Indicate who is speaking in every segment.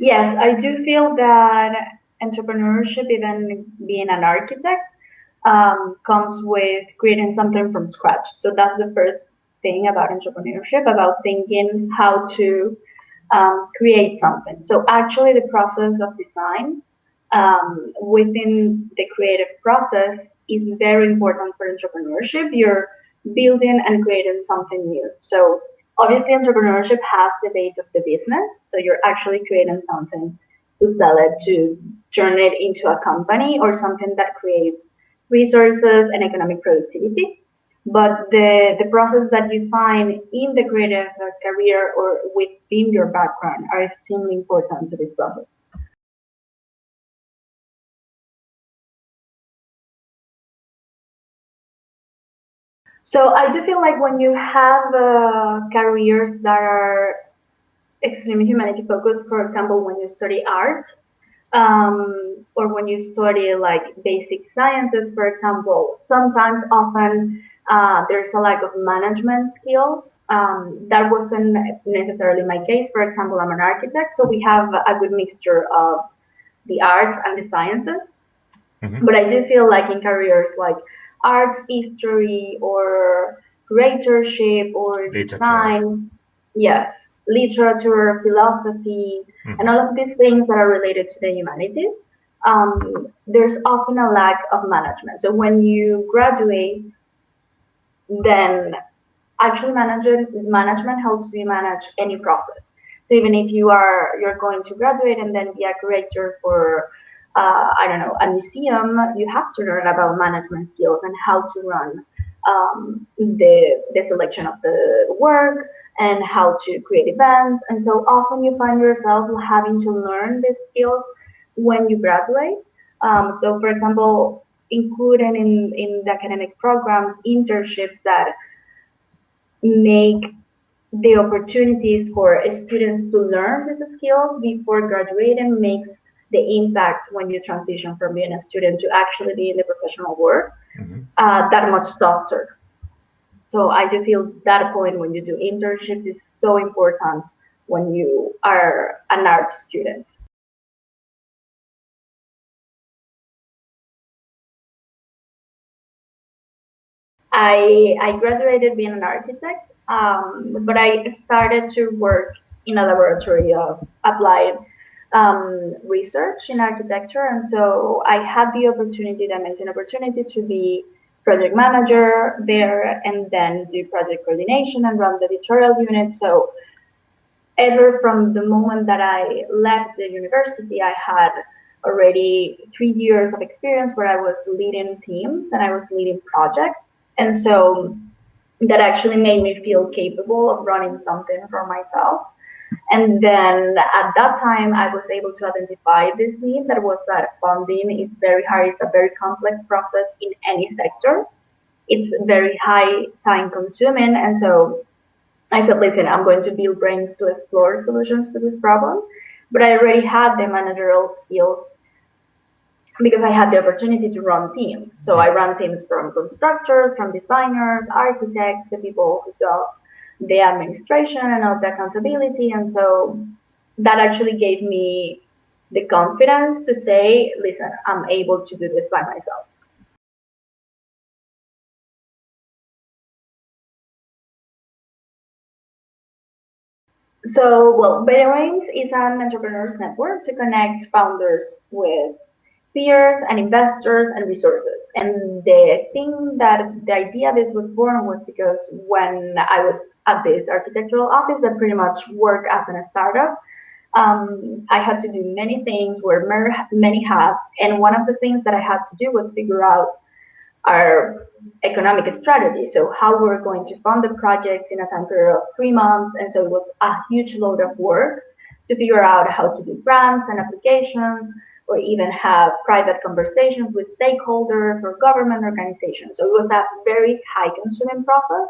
Speaker 1: Yes, I do feel that entrepreneurship, even being an architect, comes with creating something from scratch. So that's the first thing about entrepreneurship, about thinking how to create something. So actually, the process of design within the creative process is very important for entrepreneurship. You're building and creating something new. So obviously, entrepreneurship has the base of the business. So you're actually creating something to sell it, to turn it into a company or something that creates resources and economic productivity. But the process that you find in the creative career or within your background are extremely important to this process. So I do feel like when you have careers that are extremely humanity focused, for example, when you study art, or when you study like basic sciences, for example, sometimes often there's a lack of management skills. That wasn't necessarily my case. For example, I'm an architect, so we have a good mixture of the arts and the sciences.
Speaker 2: Hmm.
Speaker 1: But I do feel like in careers like arts history or curatorship or
Speaker 2: Literature.
Speaker 1: design, yes, literature, philosophy, and
Speaker 2: Hmm.
Speaker 1: all of these things that are related to the humanities, there's often a lack of management. So when you graduate, then actually management helps you manage any process. So even if you're going to graduate and then be a curator for I don't know, a museum, you have to learn about management skills and how to run the selection of the work and how to create events. And so often you find yourself having to learn these skills when you graduate. So for example, including in the academic programs internships that make the opportunities for students to learn these skills before graduating makes the impact when you transition from being a student to actually be in the professional world
Speaker 2: Hmm.
Speaker 1: that much softer. So I do feel that point when you do internships is so important when you are an art student. I graduated being an architect, but I started to work in a laboratory of applied research in architecture, and so I had the opportunity, the amazing opportunity, to be project manager there, and then do project coordination and run the editorial unit. So ever from the moment that I left the university, I had already 3 years of experience where I was leading teams and I was leading projects. And so that actually made me feel capable of running something for myself. And then at that time, I was able to identify this need that was that funding is very hard. It's a very complex process in any sector. It's very high time consuming. And so I said, listen, I'm going to build brains to explore solutions to this problem. But I already had the managerial skills because I had the opportunity to run teams. So I ran teams from constructors, from designers, architects, the people who does the administration and all the accountability. And so that actually gave me the confidence to say, listen, I'm able to do this by myself. So, well, brAIMS is an entrepreneurs network to connect founders with peers and investors and resources. And the thing that the idea this was born was because when I was at this architectural office that pretty much worked as a startup, I had to do many things, wear many hats, and one of the things that I had to do was figure out our economic strategy. So how we're going to fund the projects in a time period of 3 months. And so it was a huge load of work to figure out how to do grants and applications or even have private conversations with stakeholders or government organizations. So it was a very high consuming process.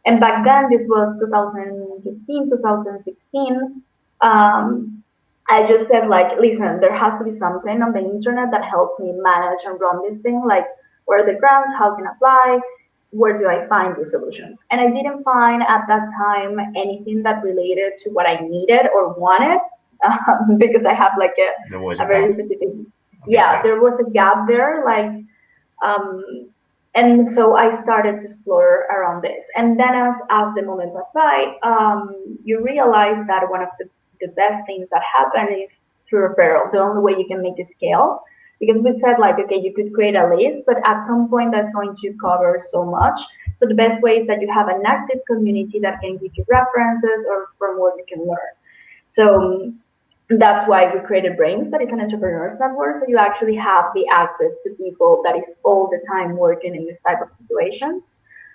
Speaker 1: And back then, this was 2015, 2016. I just said like, listen, there has to be something on the internet that helps me manage and run this thing. Like, where are the grants? How can I apply? Where do I find the solutions? And I didn't find at that time anything that related to what I needed or wanted. because I have like
Speaker 2: There was
Speaker 1: a
Speaker 2: a
Speaker 1: very
Speaker 2: gap.
Speaker 1: specific,
Speaker 2: Yeah.
Speaker 1: there was a gap there, like, and so I started to explore around this. And then as the moment passed by, you realize that one of the best things that happen is through referral. The only way you can make it scale, because we said like, okay, you could create a list, but at some point that's going to cover so much. So the best way is that you have an active community that can give you references or from what you can learn. So that's why we created brAIMS, that is an entrepreneurs network. So you actually have the access to people that is all the time working in this type of situations,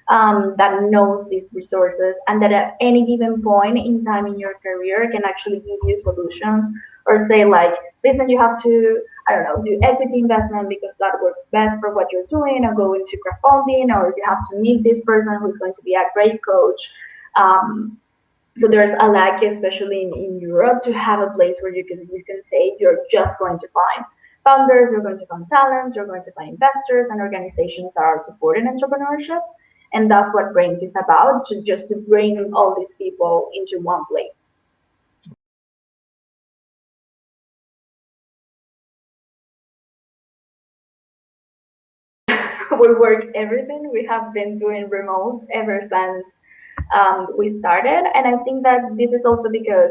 Speaker 1: that knows these resources, and that at any given point in time in your career can actually give you solutions or say like, listen, you have to, I don't know, do equity investment because that works best for what you're doing, or go into crowdfunding, or you have to meet this person who's going to be a great coach. So there's a lack, especially in Europe, to have a place where you can say you're just going to find founders, you're going to find talents, you're going to find investors and organizations that are supporting entrepreneurship. And that's what brAIMS is about, to bring all these people into one place. We work everything. We have been doing remote ever since we started. And I think that this is also because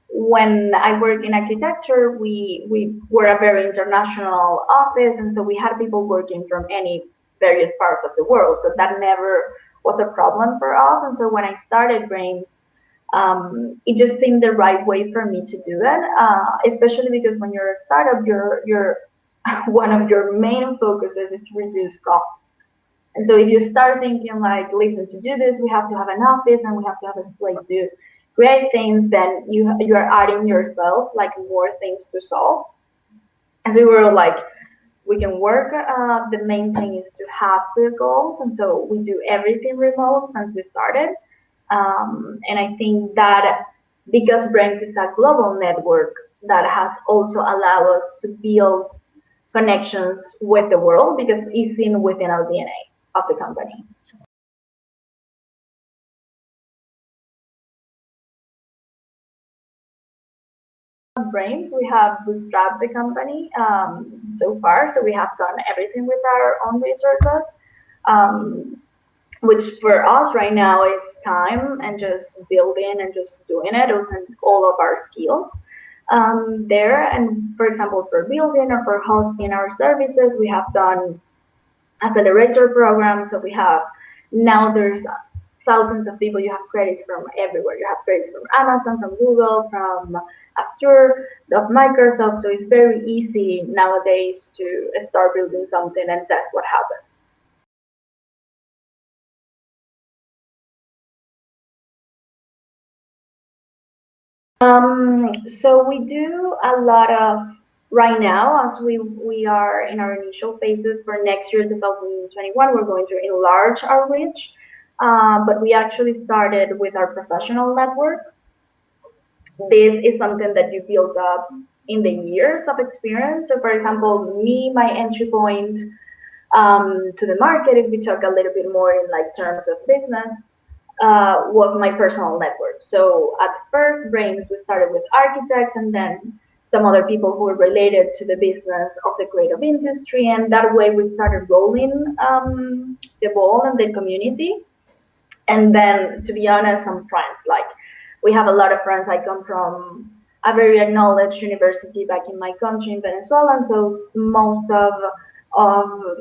Speaker 1: when I worked in architecture, we were a very international office, and so we had people working from any various parts of the world. So that never was a problem for us. And so when I started brAIMS, it just seemed the right way for me to do it, especially because when you're a startup, you're one of your main focuses is to reduce costs. And so if you start thinking like, listen, to do this, we have to have an office and we have to have a place to create things, then you are adding yourself like more things to solve. And so we were like, we can work. The main thing is to have clear goals, and so we do everything remote since we started. And I think that because brAIMS is a global network, that has also allowed us to build connections with the world because it's in within our DNA of the company. brAIMS, we have bootstrapped the company so far, so we have done everything with our own resources, um, which for us right now is time and just building and just doing it, using all of our skills there. And for example, for building or for hosting our services, we have done accelerator programs. So we have now there's thousands of people. You have credits from everywhere. You have credits from Amazon, from Google, from Azure, of Microsoft. So it's very easy nowadays to start building something, and that's what happens. So we do a lot of right now, as we are in our initial phases for next year, 2021. We're going to enlarge our reach, but we actually started with our professional network. This is something that you build up in the years of experience. So, for example, me, my entry point to the market, if we talk a little bit more in like terms of business, was my personal network. So at first, brAIMS, we started with architects and then some other people who were related to the business of the creative industry. And that way we started rolling the ball in the community. And then, to be honest, some friends, like we have a lot of friends. I come from a very acknowledged university back in my country in Venezuela, and so most of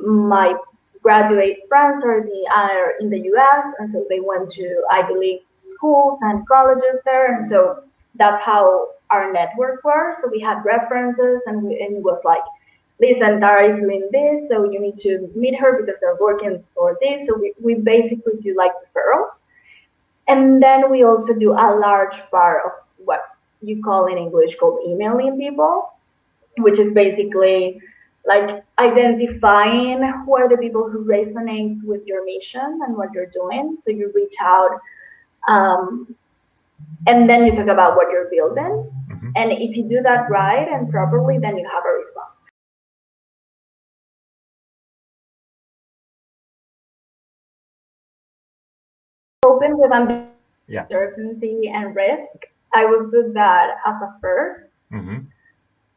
Speaker 1: my graduate friends are in the U.S., and so they went to Ivy League schools and colleges there, and so that's how our network works. So we had references, and it was like, listen, Tara is doing this, so you need to meet her because they're working for this. So we basically do like referrals. And then we also do a large part of what you call in English called emailing people, which is basically like identifying who are the people who resonate with your mission and what you're doing. So you reach out, um, and then you talk about what you're building.
Speaker 2: Mm-hmm.
Speaker 1: And if you do that right and properly, then you have a response. Open with
Speaker 2: Yeah.
Speaker 1: uncertainty and risk. I would put that as a first.
Speaker 2: Mm-hmm.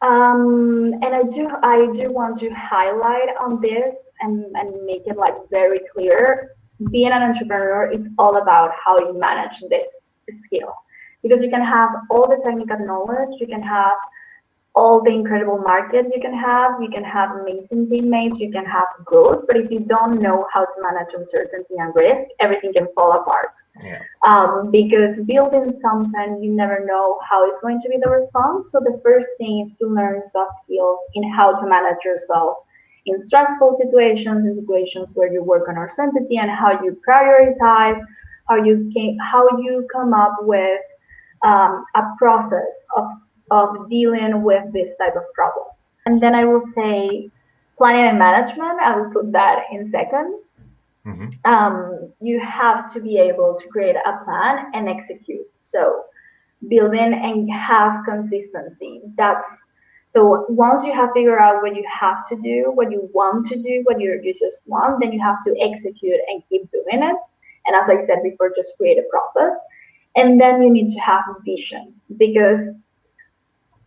Speaker 1: And I do want to highlight on this and make it like very clear. Being an entrepreneur, it's all about how you manage this skill. Because you can have all the technical knowledge, you can have all the incredible market you can have amazing teammates, you can have growth, but if you don't know how to manage uncertainty and risk, everything can fall apart.
Speaker 2: Yeah.
Speaker 1: Because building something, you never know how it's going to be the response. So the first thing is to learn soft skills in how to manage yourself in stressful situations, in situations where you work on uncertainty, and how you prioritize, how you come up with a process of dealing with this type of problems. And then I will say planning and management, I will put that in second.
Speaker 2: Mm-hmm.
Speaker 1: You have to be able to create a plan and execute. So building and have consistency. That's so once you have figured out what you have to do, what you want to do, what your users want, then you have to execute and keep doing it. And as I said before, just create a process. And then you need to have vision because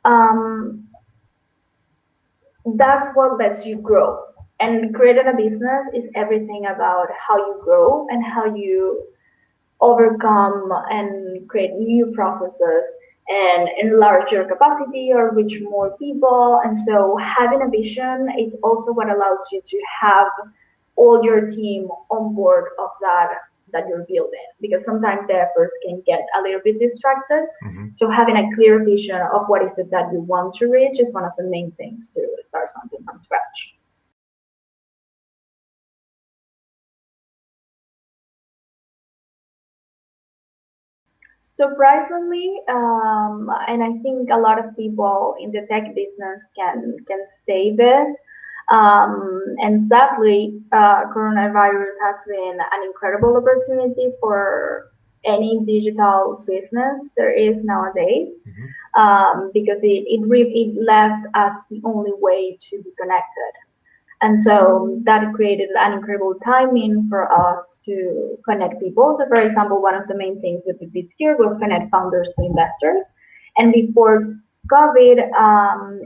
Speaker 1: um, that's what lets you grow. And creating a business is everything about how you grow and how you overcome and create new processes and enlarge your capacity or reach more people. And so having a vision, it's also what allows you to have all your team on board of that you're building because sometimes the efforts can get a little bit distracted.
Speaker 2: Mm-hmm.
Speaker 1: So having a clear vision of what is it that you want to reach is one of the main things to start something from scratch. Surprisingly, and I think a lot of people in the tech business can say this. And sadly, coronavirus has been an incredible opportunity for any digital business there is nowadays,
Speaker 2: Mm-hmm.
Speaker 1: because it left us the only way to be connected. And so that created an incredible timing for us to connect people. So, for example, one of the main things that we did here was connect founders to investors. And before COVID,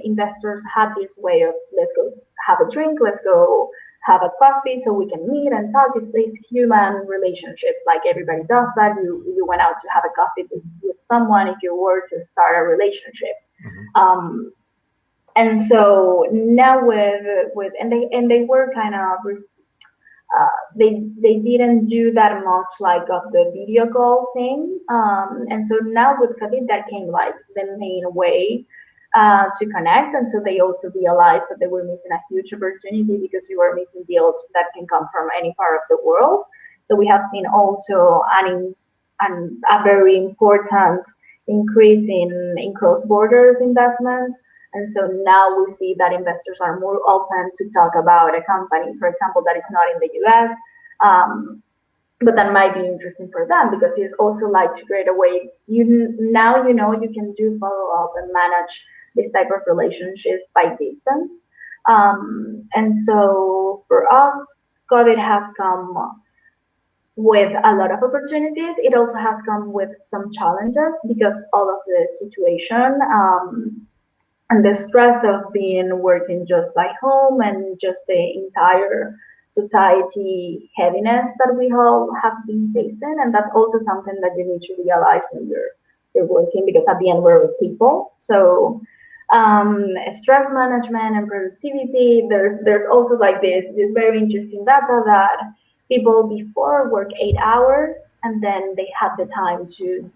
Speaker 1: investors had this way of let's go have a drink, let's go have a coffee so we can meet and talk. It's these human relationships, like everybody does that. You went out to have a coffee with someone if you were to start a relationship.
Speaker 2: Mm-hmm.
Speaker 1: And so now with and they were kind of they didn't do that much like of the video call thing. And so now with COVID, that came like the main way to connect. And so they also realized that they were missing a huge opportunity because you were missing deals that can come from any part of the world. So we have seen also a very important increase in cross borders investments. And so now we see that investors are more open to talk about a company, for example, that is not in the US, but that might be interesting for them because it's also like to create a way you know you can do follow up and manage this type of relationships by distance. And so for us, COVID has come with a lot of opportunities. It also has come with some challenges because all of the situation. And the stress of being working just by home and just the entire society heaviness that we all have been facing. And that's also something that you need to realize when you're working because at the end we're people. So stress management and productivity. There's also like this very interesting data that people before work 8 hours and then they had the time to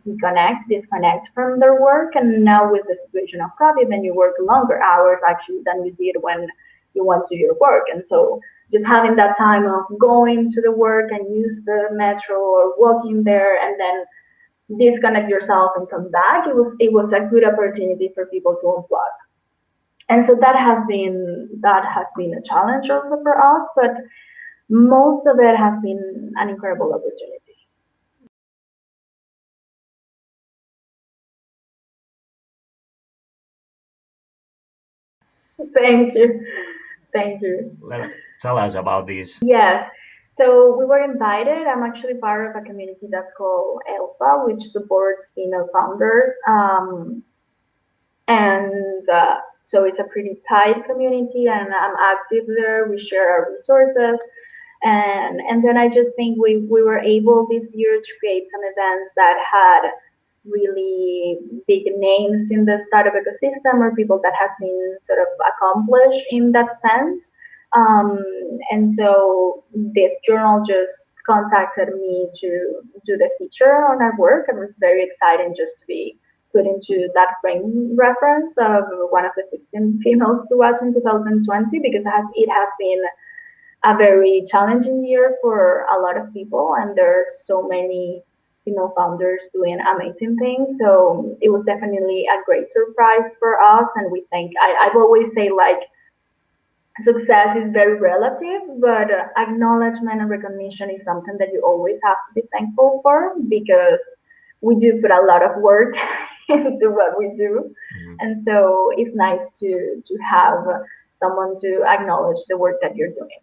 Speaker 1: disconnect from their work. And now with the situation of COVID, then you work longer hours actually than you did when you went to your work. And so just having that time of going to the work and use the metro or walking there and then disconnect yourself and come back, it was a good opportunity for people to unplug. And so that has been a challenge also for us, but most of it has been an incredible opportunity. Thank you. Thank you.
Speaker 2: Tell us about this.
Speaker 1: Yes. So we were invited. I'm actually part of a community that's called Alpha, which supports female founders. And so it's a pretty tight community, and I'm active there. We share our resources, and then I just think we were able this year to create some events that had really big names in the startup ecosystem, or people that has been sort of accomplished in that sense. Um, and so this journal just contacted me to do the feature on our work, and it was very exciting just to be put into that frame reference of one of the 15 females to watch in 2020, because it has been a very challenging year for a lot of people, and there's so many founders doing amazing things. So it was definitely a great surprise for us, and we think I've always say like success is very relative, but acknowledgement and recognition is something that you always have to be thankful for, because we do put a lot of work into what we do, and so it's nice to have someone to acknowledge the work that you're doing.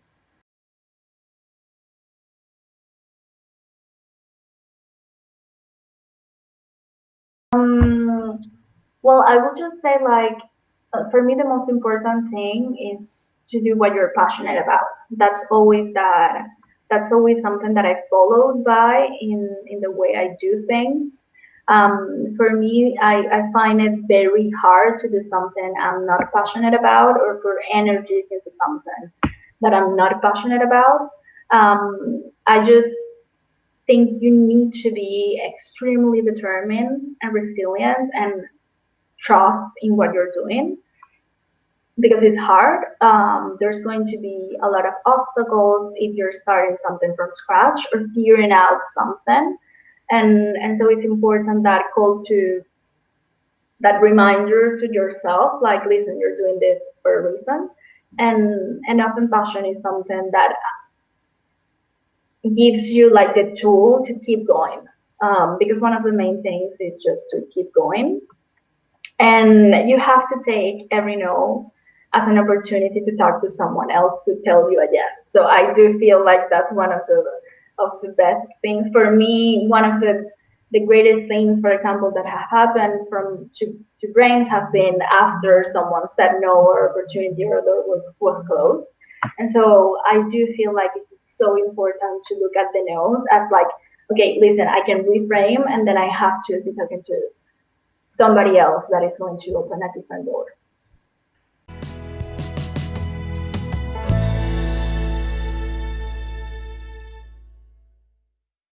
Speaker 1: Um, well, I would just say like for me the most important thing is to do what you're passionate about. That's always something that I followed by in the way I do things. For me, I find it very hard to do something I'm not passionate about, or for energies into something that I'm not passionate about. I just think you need to be extremely determined and resilient and trust in what you're doing, because it's hard. There's going to be a lot of obstacles if you're starting something from scratch or figuring out something. And so it's important that call to that reminder to yourself, like, listen, you're doing this for a reason. And often passion is something that gives you like the tool to keep going. Because one of the main things is just to keep going, and you have to take every no as an opportunity to talk to someone else to tell you a yes. So I do feel like that's one of the best things for me. One of the greatest things, for example, that have happened from to brains have been after someone said no, or opportunity or door was closed. And so I do feel like it's so important to look at the no's as like, okay, listen, I can reframe, and then I have to be talking to somebody else that is going to open a different door.